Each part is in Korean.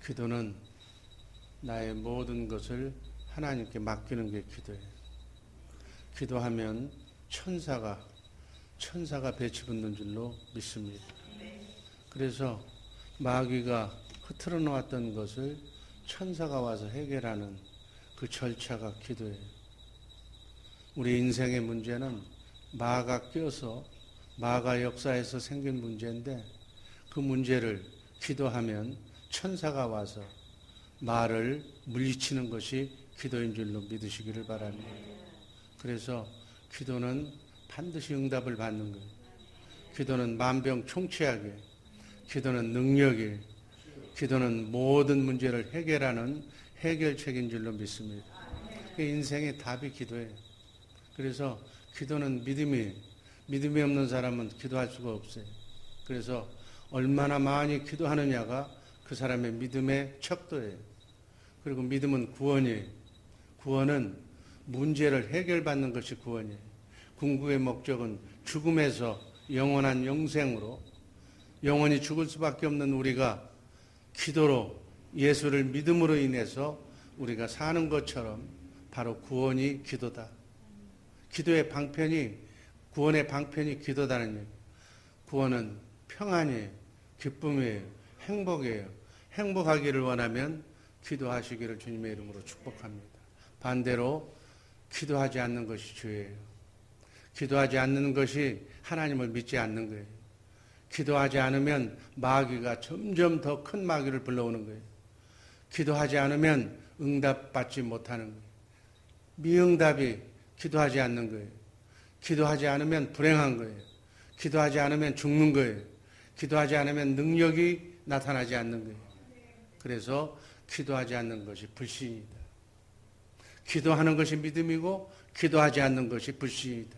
기도는 나의 모든 것을 하나님께 맡기는 게 기도예요. 기도하면 천사가 배치 붙는 줄로 믿습니다. 그래서 마귀가 흐트러 놓았던 것을 천사가 와서 해결하는 그 절차가 기도예요. 우리 인생의 문제는 마가 껴서 마가 역사에서 생긴 문제인데 그 문제를 기도하면 천사가 와서 마를 물리치는 것이 기도인 줄로 믿으시기를 바랍니다. 그래서 기도는 반드시 응답을 받는 거예요. 기도는 만병통치약이에요. 기도는 능력이에요. 기도는 모든 문제를 해결하는 해결책인 줄로 믿습니다. 인생의 답이 기도예요. 그래서 기도는 믿음이 없는 사람은 기도할 수가 없어요. 그래서 얼마나 많이 기도하느냐가 그 사람의 믿음의 척도예요. 그리고 믿음은 구원이에요. 구원은 문제를 해결받는 것이 구원이에요. 궁극의 목적은 죽음에서 영원한 영생으로 영원히 죽을 수밖에 없는 우리가 기도로 예수를 믿음으로 인해서 우리가 사는 것처럼 바로 구원이 기도다. 기도의 방편이 구원의 방편이 기도다는 얘기예요. 구원은 평안이에요. 기쁨이에요. 행복이에요. 행복하기를 원하면 기도하시기를 주님의 이름으로 축복합니다. 반대로 기도하지 않는 것이 죄예요. 기도하지 않는 것이 하나님을 믿지 않는 거예요. 기도하지 않으면 마귀가 점점 더 큰 마귀를 불러오는 거예요. 기도하지 않으면 응답받지 못하는 거예요. 미응답이 기도하지 않는 거예요. 기도하지 않으면 불행한 거예요. 기도하지 않으면 죽는 거예요. 기도하지 않으면 능력이 나타나지 않는 거예요. 그래서 기도하지 않는 것이 불신이다. 기도하는 것이 믿음이고 기도하지 않는 것이 불신이다.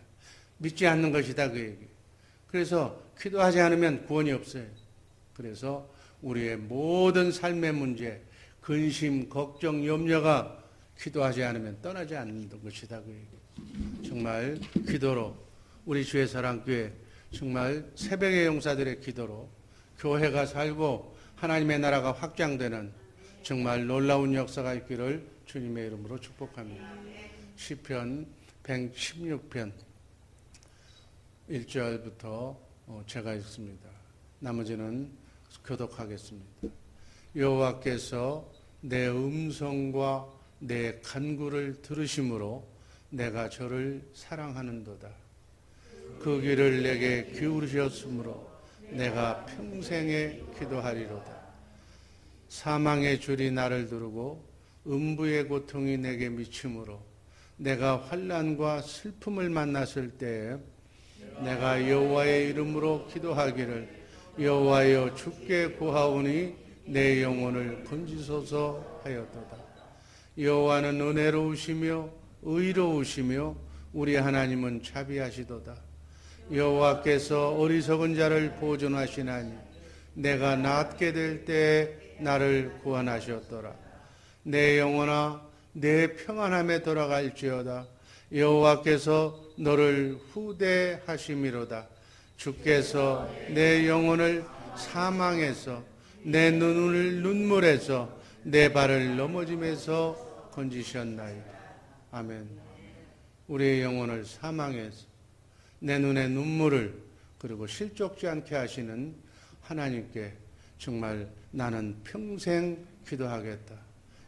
믿지 않는 것이다 그 얘기예요. 그래서 기도하지 않으면 구원이 없어요. 그래서 우리의 모든 삶의 문제, 근심, 걱정, 염려가 기도하지 않으면 떠나지 않는 것이다 그 얘기예요. 정말 기도로 우리 주의 사랑교회 정말 새벽의 용사들의 기도로 교회가 살고 하나님의 나라가 확장되는 정말 놀라운 역사가 있기를 주님의 이름으로 축복합니다. 시편 116편 1절부터 제가 읽습니다. 나머지는 교독하겠습니다. 여호와께서 내 음성과 내 간구를 들으심으로 내가 저를 사랑하는도다. 그 귀를 내게 기울이셨으므로 내가 평생에 기도하리로다. 사망의 줄이 나를 두르고 음부의 고통이 내게 미치므로 내가 환난과 슬픔을 만났을 때에 내가 여호와의 이름으로 기도하기를 여호와여 주께 구하오니 내 영혼을 건지소서 하였도다. 여호와는 은혜로우시며 의로우시며 우리 하나님은 자비하시도다. 여호와께서 어리석은 자를 보존하시나니 내가 낫게 될 때에 나를 구원하셨더라. 내 영혼아 내 평안함에 돌아갈지어다. 여호와께서 너를 후대하심이로다. 주께서 내 영혼을 사망에서 내 눈을 눈물에서 내 발을 넘어짐에서 건지셨나이다. 아멘. 우리의 영혼을 사망에서 내 눈의 눈물을 그리고 실족지 않게 하시는 하나님께 정말 나는 평생 기도하겠다.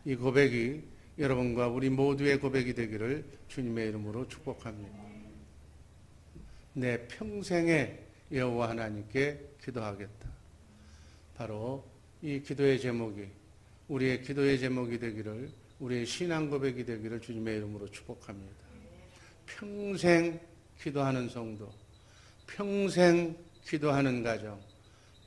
이 고백이 여러분과 우리 모두의 고백이 되기를 주님의 이름으로 축복합니다. 내 평생에 여호와 하나님께 기도하겠다. 바로 이 기도의 제목이 우리의 기도의 제목이 되기를 우리의 신앙 고백이 되기를 주님의 이름으로 축복합니다. 평생 기도하는 성도, 평생 기도하는 가정,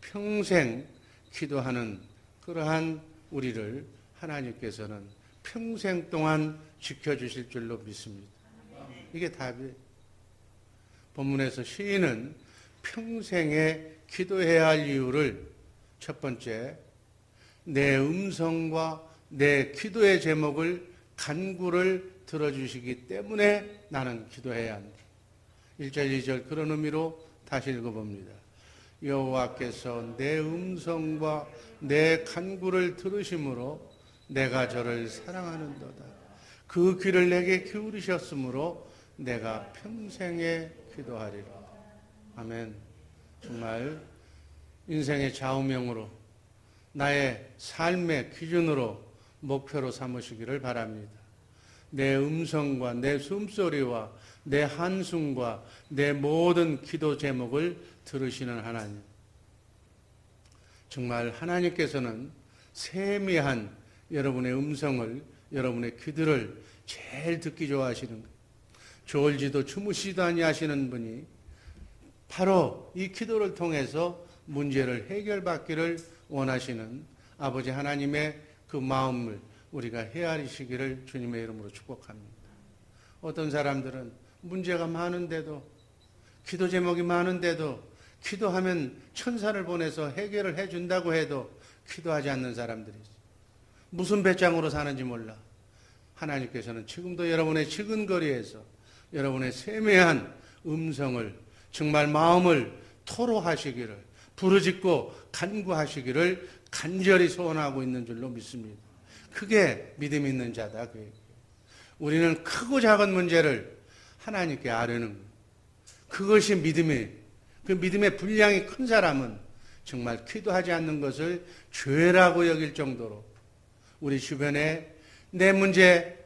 평생 기도하는 그러한 우리를 하나님께서는 평생 동안 지켜주실 줄로 믿습니다. 이게 답이에요. 본문에서 시인은 평생에 기도해야 할 이유를 첫 번째, 내 음성과 내 기도의 제목을 간구를 들어주시기 때문에 나는 기도해야 한다. 1절, 2절 그런 의미로 다시 읽어봅니다. 여호와께서 내 음성과 내 간구를 들으심으로 내가 저를 사랑하는도다. 그 귀를 내게 기울이셨으므로 내가 평생에 기도하리라. 아멘. 정말 인생의 좌우명으로 나의 삶의 기준으로 목표로 삼으시기를 바랍니다. 내 음성과 내 숨소리와 내 한숨과 내 모든 기도 제목을 들으시는 하나님. 정말 하나님께서는 세미한 여러분의 음성을, 여러분의 기도를 제일 듣기 좋아하시는 거예요. 졸지도 주무시지도 아니하시는 분이 바로 이 기도를 통해서 문제를 해결받기를 원하시는 아버지 하나님의 그 마음을 우리가 헤아리시기를 주님의 이름으로 축복합니다. 어떤 사람들은 문제가 많은데도, 기도 제목이 많은데도, 기도하면 천사를 보내서 해결을 해준다고 해도 기도하지 않는 사람들이 있어요. 무슨 배짱으로 사는지 몰라. 하나님께서는 지금도 여러분의 지근거리에서 여러분의 세미한 음성을, 정말 마음을 토로하시기를, 부르짖고 간구하시기를 간절히 소원하고 있는 줄로 믿습니다. 그게 믿음 있는 자다. 우리는 크고 작은 문제를 하나님께 아뢰는 거예요. 그것이 믿음이, 그 믿음의 분량이 큰 사람은 정말 기도하지 않는 것을 죄라고 여길 정도로 우리 주변에 내 문제,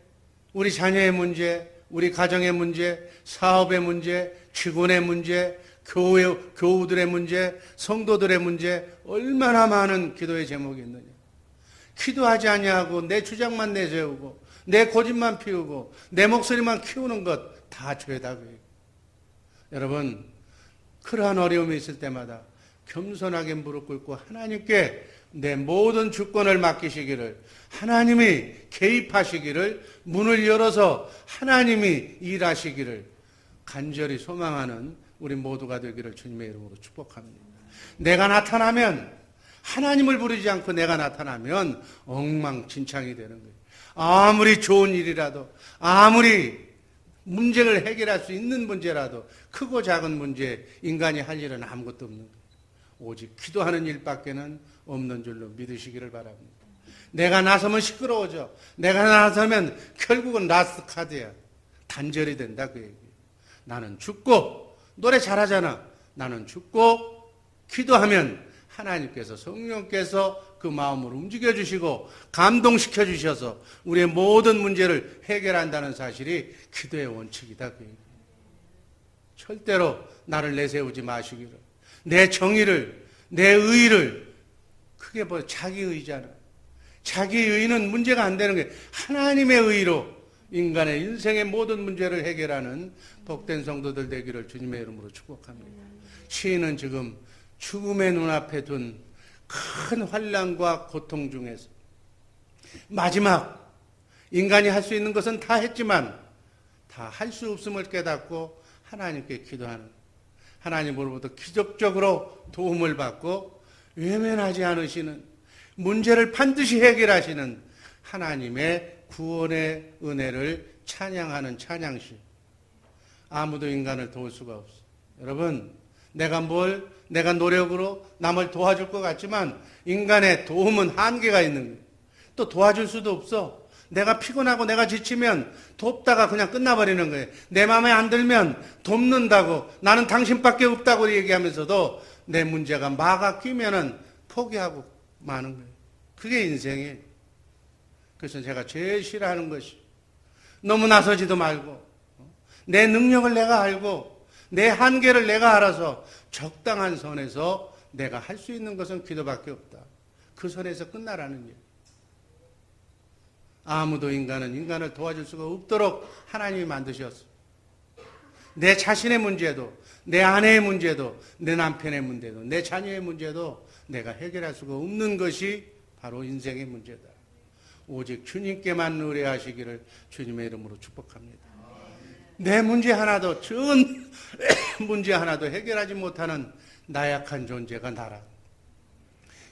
우리 자녀의 문제, 우리 가정의 문제, 사업의 문제, 직원의 문제, 교우들의 문제, 성도들의 문제, 얼마나 많은 기도의 제목이 있느냐. 기도하지 아니하고 내 주장만 내세우고 내 고집만 피우고 내 목소리만 키우는 것 다 죄다. 여러분, 그러한 어려움이 있을 때마다 겸손하게 무릎 꿇고 하나님께 내 모든 주권을 맡기시기를, 하나님이 개입하시기를, 문을 열어서 하나님이 일하시기를 간절히 소망하는 우리 모두가 되기를 주님의 이름으로 축복합니다. 내가 나타나면, 하나님을 부르지 않고 내가 나타나면 엉망진창이 되는 거예요. 아무리 좋은 일이라도, 아무리 문제를 해결할 수 있는 문제라도, 크고 작은 문제, 인간이 할 일은 아무것도 없는 거예요. 오직 기도하는 일밖에는 없는 줄로 믿으시기를 바랍니다. 내가 나서면 시끄러워져. 내가 나서면 결국은 라스트 카드야. 단절이 된다, 그 얘기예요. 나는 죽고, 노래 잘하잖아. 나는 죽고 기도하면 하나님께서, 성령께서 그 마음을 움직여 주시고 감동시켜 주셔서 우리의 모든 문제를 해결한다는 사실이 기도의 원칙이다. 절대로 나를 내세우지 마시기를, 내 정의를, 내 의의를, 그게 뭐 자기 의잖아. 자기 의의는 문제가 안 되는 거예요. 하나님의 의의로 인간의 인생의 모든 문제를 해결하는 복된 성도들 되기를 주님의 이름으로 축복합니다. 시인은 지금 죽음의 눈앞에 둔 큰 환난과 고통 중에서 마지막, 인간이 할 수 있는 것은 다 했지만 다 할 수 없음을 깨닫고 하나님께 기도하는, 하나님으로부터 기적적으로 도움을 받고 외면하지 않으시는, 문제를 반드시 해결하시는 하나님의 구원의 은혜를 찬양하는 찬양시. 아무도 인간을 도울 수가 없어. 여러분, 내가 노력으로 남을 도와줄 것 같지만 인간의 도움은 한계가 있는 거예요. 또 도와줄 수도 없어. 내가 피곤하고 내가 지치면 돕다가 그냥 끝나버리는 거예요. 내 마음에 안 들면 돕는다고, 나는 당신밖에 없다고 얘기하면서도 내 문제가 막아 끼면은 포기하고 마는 거예요. 그게 인생이에요. 그래서 제가 제일 싫어하는 것이, 너무 나서지도 말고 내 능력을 내가 알고 내 한계를 내가 알아서 적당한 선에서 내가 할 수 있는 것은 기도밖에 없다. 그 선에서 끝나라는 일. 아무도 인간을 도와줄 수가 없도록 하나님이 만드셨어. 내 자신의 문제도, 내 아내의 문제도, 내 남편의 문제도, 내 자녀의 문제도 내가 해결할 수가 없는 것이 바로 인생의 문제다. 오직 주님께만 의뢰하시기를 주님의 이름으로 축복합니다. 내 문제 하나도, 전 문제 하나도 해결하지 못하는 나약한 존재가 나라.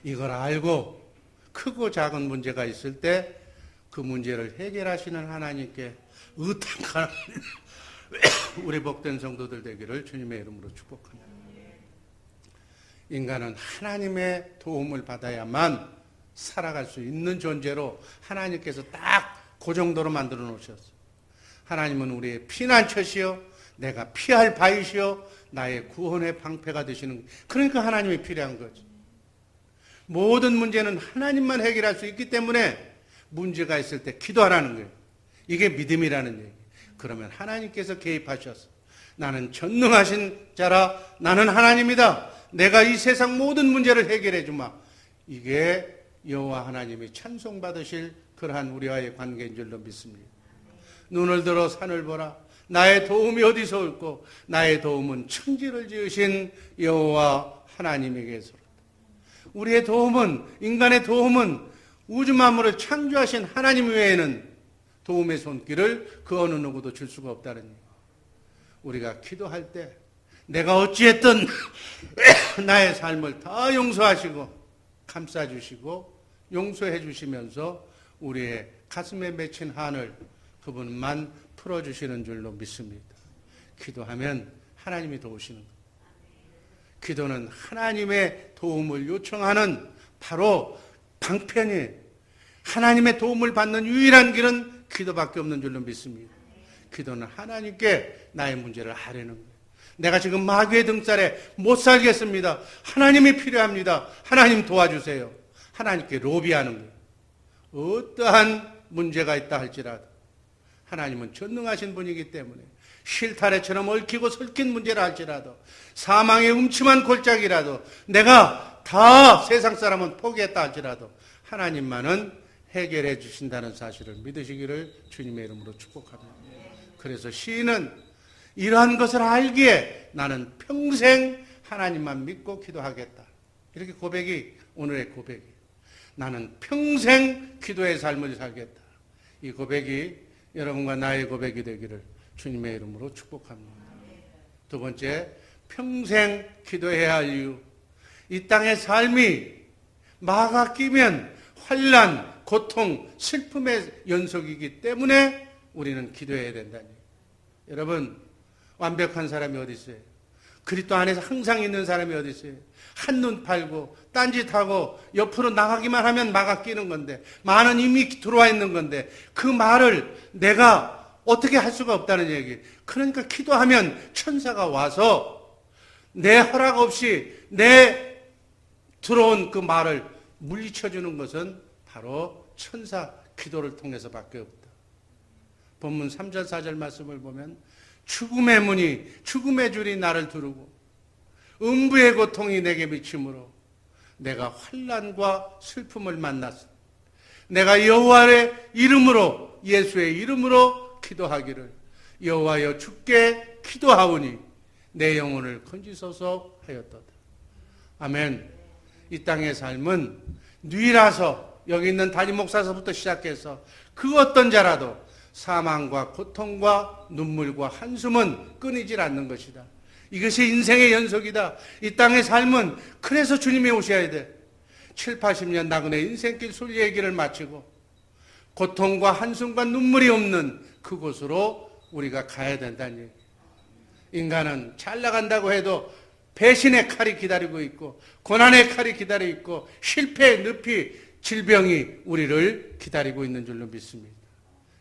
이걸 알고 크고 작은 문제가 있을 때 그 문제를 해결하시는 하나님께 의탁하는 우리 복된 성도들 되기를 주님의 이름으로 축복합니다. 인간은 하나님의 도움을 받아야만 살아갈 수 있는 존재로 하나님께서 딱 그 정도로 만들어 놓으셨어요. 하나님은 우리의 피난처시요 내가 피할 바이시요 나의 구원의 방패가 되시는, 그러니까 하나님이 필요한 거죠. 모든 문제는 하나님만 해결할 수 있기 때문에 문제가 있을 때 기도하라는 거예요. 이게 믿음이라는 얘기. 그러면 하나님께서 개입하셔서 나는 전능하신 자라, 나는 하나님이다, 내가 이 세상 모든 문제를 해결해 주마. 이게 여호와 하나님이 찬송받으실 그러한 우리와의 관계인 줄로 믿습니다. 눈을 들어 산을 보라. 나의 도움이 어디서 올고 나의 도움은 천지를 지으신 여호와 하나님에게서로다. 우리의 도움은, 인간의 도움은 우주 만물을 창조하신 하나님 외에는 도움의 손길을 그 어느 누구도 줄 수가 없다는 얘기예요. 우리가 기도할 때 내가 어찌했든 나의 삶을 다 용서하시고 감싸주시고 용서해 주시면서 우리의 가슴에 맺힌 한을 그분만 풀어주시는 줄로 믿습니다. 기도하면 하나님이 도우시는 거예요. 기도는 하나님의 도움을 요청하는 바로 방편이에요. 하나님의 도움을 받는 유일한 길은 기도밖에 없는 줄로 믿습니다. 기도는 하나님께 나의 문제를 아뢰는 거예요. 내가 지금 마귀의 등살에 못 살겠습니다. 하나님이 필요합니다. 하나님 도와주세요. 하나님께 로비하는 거예요. 어떠한 문제가 있다 할지라도 하나님은 전능하신 분이기 때문에 실타래처럼 얽히고 설킨 문제라 할지라도 사망의 음침한 골짜기라도 내가 다 세상 사람은 포기했다 할지라도 하나님만은 해결해 주신다는 사실을 믿으시기를 주님의 이름으로 축복합니다. 그래서 시인은 이러한 것을 알기에 나는 평생 하나님만 믿고 기도하겠다. 이렇게 고백이 오늘의 고백이에요. 나는 평생 기도의 삶을 살겠다. 이 고백이 여러분과 나의 고백이 되기를 주님의 이름으로 축복합니다. 두 번째, 평생 기도해야 할 이유. 이 땅의 삶이 마가 끼면 환난, 고통, 슬픔의 연속이기 때문에 우리는 기도해야 된다니. 여러분, 완벽한 사람이 어디 있어요? 그리스도 안에서 항상 있는 사람이 어디 있어요? 한눈 팔고 딴짓하고 옆으로 나가기만 하면 마가 끼는 건데, 마는 이미 들어와 있는 건데 그 말을 내가 어떻게 할 수가 없다는 얘기. 그러니까 기도하면 천사가 와서 내 허락 없이 내 들어온 그 말을 물리쳐주는 것은 바로 천사 기도를 통해서밖에 없다. 본문 3절 4절 말씀을 보면 죽음의 문이, 죽음의 줄이 나를 두르고 음부의 고통이 내게 미치므로 내가 환난과 슬픔을 만났어. 내가 여호와의 이름으로, 예수의 이름으로 기도하기를 여호와여 주께 기도하오니 내 영혼을 건지소서 하였도다. 아멘. 이 땅의 삶은 뉘라서, 여기 있는 담임 목사서부터 시작해서 그 어떤 자라도 사망과 고통과 눈물과 한숨은 끊이질 않는 것이다. 이것이 인생의 연속이다. 이 땅의 삶은 그래서 주님이 오셔야 돼. 7, 80년 나그네 인생길 순리의 길을 마치고 고통과 한숨과 눈물이 없는 그곳으로 우리가 가야 된다는 얘기. 인간은 잘 나간다고 해도 배신의 칼이 기다리고 있고 고난의 칼이 기다리고 있고 실패의 늪이, 질병이 우리를 기다리고 있는 줄로 믿습니다.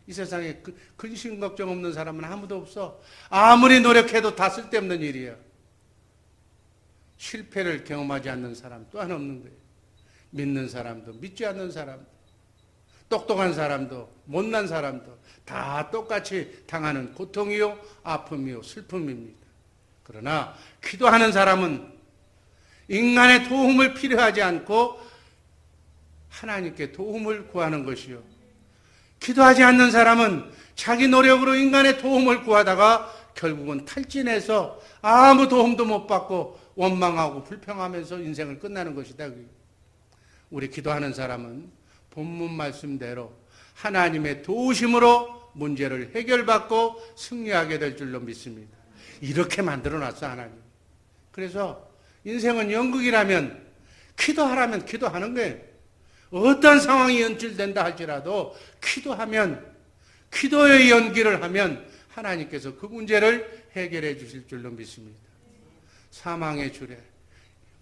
이 세상에 근심 걱정 없는 사람은 아무도 없어. 아무리 노력해도 다 쓸데없는 일이야. 실패를 경험하지 않는 사람 또한 없는 거예요. 믿는 사람도 믿지 않는 사람도 똑똑한 사람도 못난 사람도 다 똑같이 당하는 고통이요 아픔이요 슬픔입니다. 그러나 기도하는 사람은 인간의 도움을 필요하지 않고 하나님께 도움을 구하는 것이요, 기도하지 않는 사람은 자기 노력으로 인간의 도움을 구하다가 결국은 탈진해서 아무 도움도 못 받고 원망하고 불평하면서 인생을 끝나는 것이다. 우리 기도하는 사람은 본문 말씀대로 하나님의 도우심으로 문제를 해결받고 승리하게 될 줄로 믿습니다. 이렇게 만들어놨어 하나님. 그래서 인생은 연극이라면 기도하라면 기도하는 거예요. 어떤 상황이 연출된다 할지라도 기도하면, 기도의 연기를 하면 하나님께서 그 문제를 해결해 주실 줄로 믿습니다. 사망의 줄에,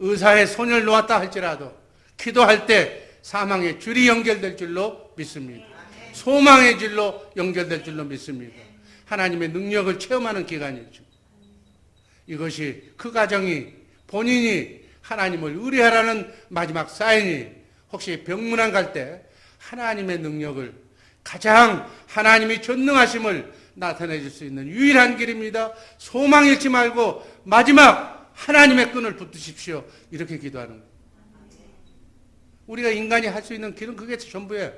의사의 손을 놓았다 할지라도 기도할 때 사망의 줄이 연결될 줄로 믿습니다. 소망의 줄로 연결될 줄로 믿습니다. 하나님의 능력을 체험하는 기간이죠. 이것이 그 가정이 본인이 하나님을 의뢰하라는 마지막 사인이 혹시 병문안 갈 때 하나님의 능력을 가장 하나님이 전능하심을 나타내 줄 수 있는 유일한 길입니다. 소망 잃지 말고 마지막 하나님의 끈을 붙드십시오. 이렇게 기도하는 거예요. 우리가 인간이 할 수 있는 길은 그게 전부예요.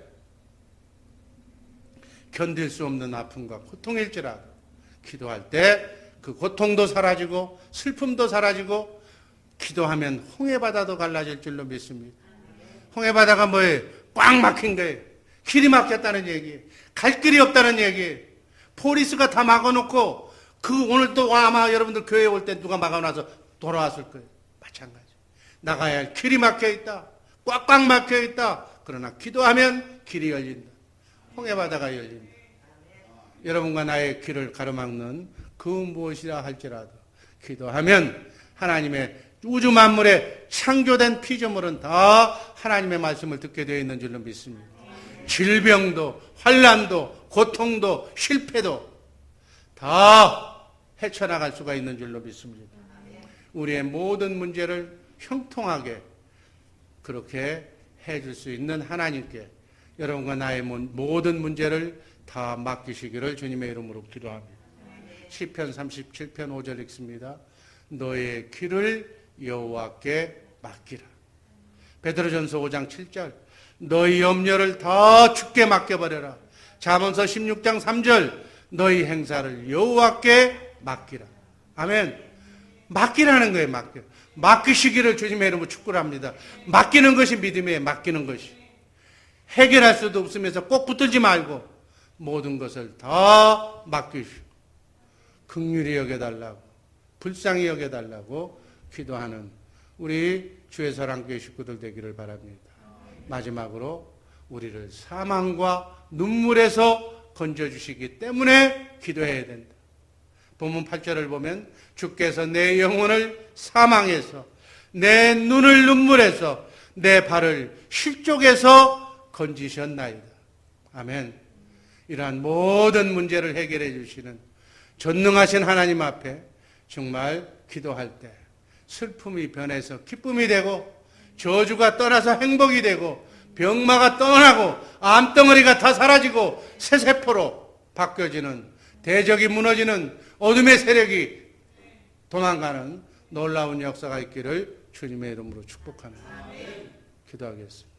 견딜 수 없는 아픔과 고통일지라도 기도할 때 그 고통도 사라지고 슬픔도 사라지고 기도하면 홍해바다도 갈라질 줄로 믿습니다. 홍해바다가 뭐예요? 꽉 막힌 거예요. 길이 막혔다는 얘기예요. 갈 길이 없다는 얘기예요. 포리스가 다 막아놓고 오늘 또 아마 여러분들 교회에 올 때 누가 막아놔서 돌아왔을 거예요. 마찬가지. 나가야 할 길이 막혀있다. 꽉꽉 막혀있다. 그러나 기도하면 길이 열린다. 홍해바다가 열린다. 여러분과 나의 길을 가로막는 그 무엇이라 할지라도 기도하면 하나님의 우주 만물에 창조된 피조물은 다 하나님의 말씀을 듣게 되어 있는 줄로 믿습니다. 질병도 환난도 고통도 실패도 다 헤쳐나갈 수가 있는 줄로 믿습니다. 우리의 모든 문제를 형통하게 그렇게 해줄 수 있는 하나님께 여러분과 나의 모든 문제를 다 맡기시기를 주님의 이름으로 기도합니다. 시편 37편 5절 읽습니다. 너의 길을 여호와께 맡기라. 베드로전서 5장 7절 너희 염려를 다 주께 맡겨버려라. 잠언서 16장 3절 너희 행사를 여호와께 맡기라. 아멘. 맡기라는 거예요. 맡기시기를 주님의 이름으로 축구를 합니다. 맡기는 것이 믿음이에요. 맡기는 것이. 해결할 수도 없으면서 꼭 붙들지 말고 모든 것을 다 맡기시고 긍휼히 여겨달라고 불쌍히 여겨달라고 기도하는 우리 주의 사랑교회 식구들 되기를 바랍니다. 마지막으로 우리를 사망과 눈물에서 건져주시기 때문에 기도해야 된다. 본문 8절을 보면 주께서 내 영혼을 사망에서 내 눈을 눈물에서 내 발을 실족에서 건지셨나이다. 아멘. 이러한 모든 문제를 해결해 주시는 전능하신 하나님 앞에 정말 기도할 때 슬픔이 변해서 기쁨이 되고 저주가 떠나서 행복이 되고 병마가 떠나고 암덩어리가 다 사라지고 새 세포로 바뀌어지는 대적이 무너지는 어둠의 세력이 도망가는 놀라운 역사가 있기를 주님의 이름으로 축복합니다. 기도하겠습니다.